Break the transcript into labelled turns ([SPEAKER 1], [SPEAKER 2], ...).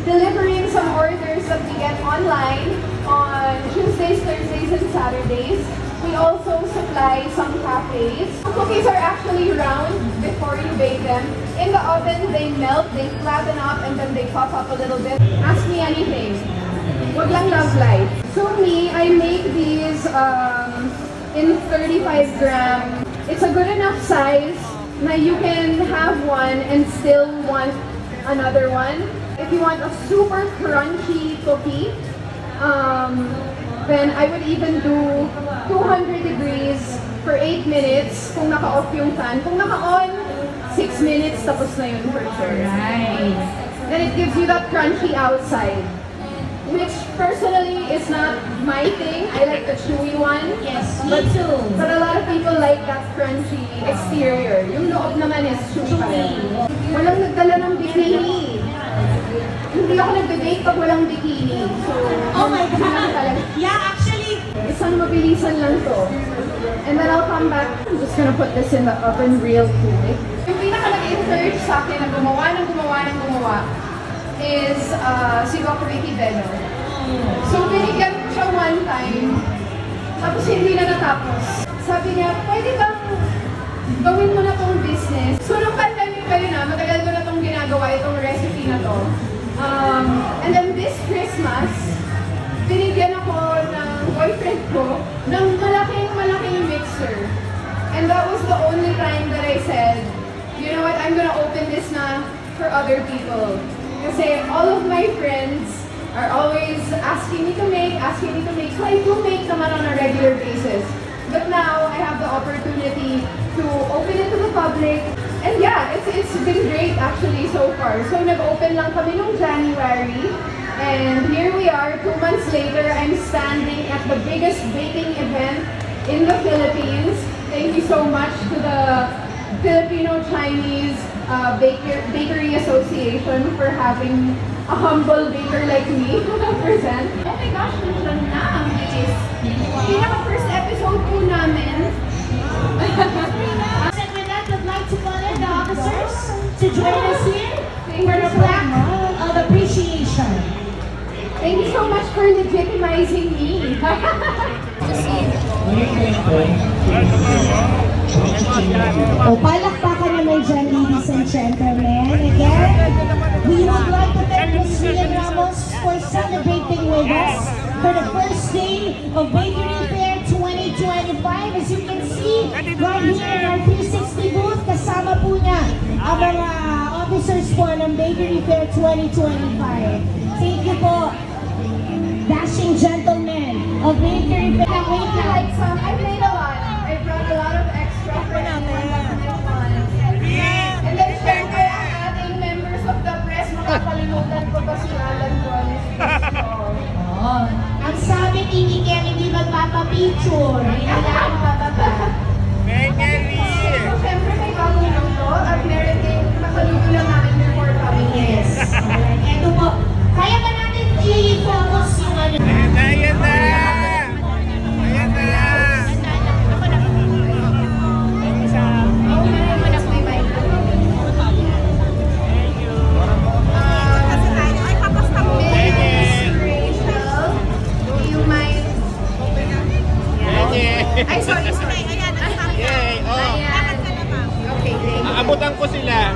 [SPEAKER 1] delivering some orders that we get online on Tuesdays, Thursdays, and Saturdays. We also supply some cafes. Cookies are actually round before you bake them. In the oven, they melt, they flatten up, and then they puff up a little bit. Ask me anything. Wag lang love life. So me, I make these in 35 gram. It's a good enough size na you can have one and still want another one. If you want a super crunchy cookie, then I would even do 200 degrees for 8 minutes kung naka-off yung fan. Kung naka-on, 6 minutes, tapos na yun for sure.
[SPEAKER 2] Right.
[SPEAKER 1] Then it gives you that crunchy outside, which personally is not my thing. I like the chewy one.
[SPEAKER 2] Yes, me too.
[SPEAKER 1] But a lot of people like that crunchy exterior. Yung loob naman is chewy pa rin. Walang nagdala ng bikini. Hindi ako nagbe-bake pag walang bikini. So,
[SPEAKER 2] Oh my
[SPEAKER 1] yun lang
[SPEAKER 2] God!
[SPEAKER 1] talaga.
[SPEAKER 2] Yeah, actually,
[SPEAKER 1] Isang mabilisan lang to. And then I'll come back. I'm just gonna put this in the oven real quick. Yung pinaka nag-encourage sa akin na gumawa is si Dr. Vicky Bello. So binigyan ko siya one time, tapos hindi na natapos. Sabi niya, pwede bang gawin mo na tong business? So nung pandemic kayo na, matagal ko na tong ginagawa itong recipe na to. And then this Christmas, binigyan ako ng boyfriend ko ng malaking mixer. And that was the only time that I said, you know what, I'm gonna open this na for other people. Kasi all of my friends are always asking me to make. So I do make naman on a regular basis. But now, I have the opportunity to open it to the public. And yeah, it's been great actually so far. So nag-open lang kami nung January. And here we are, 2 months later, I'm standing at the biggest baking event in the Philippines. Thank you so much to the Filipino-Chinese Bakery Association for having a humble baker like me present. Oh my gosh, nandiyan na ang bilis. Pinaka-first episode po namin.
[SPEAKER 2] and with that, I'd like to call in the officers to join us here for the plaque of appreciation.
[SPEAKER 1] Thank you so much for legitimizing me.
[SPEAKER 2] O, palakpakan naman dyan, ladies and gentlemen. Again, we would like to thank Ms. Rian Ramos for celebrating with us for the first day of Bakery Fair 2025. As you can see, right here in our 360 booth, kasama po niya ang mga officers po ng Bakery Fair 2025. Thank you po, dashing gentlemen of Bakery Fair.
[SPEAKER 1] Wait, like some, I made a lot. I brought a lot of extra for everyone that might want. And then syempre, ang ating members of the press, makakalimutan ko ba si Alan Rones?
[SPEAKER 2] Oh, ang sabi ni Miguel, hindi magpapapicture. Hindi lang magpapapicture.
[SPEAKER 1] So syempre, may bagong luto at meron din makaluto lang namin before kami.
[SPEAKER 2] Yes. Alright, eto po. Kaya ba natin i-focus yung ano?
[SPEAKER 3] Ayan na!
[SPEAKER 1] Ay, sorry. Ayan.
[SPEAKER 3] Yay! Oh!
[SPEAKER 1] Ayan. Okay, thank you.
[SPEAKER 3] Aabutan ko sila.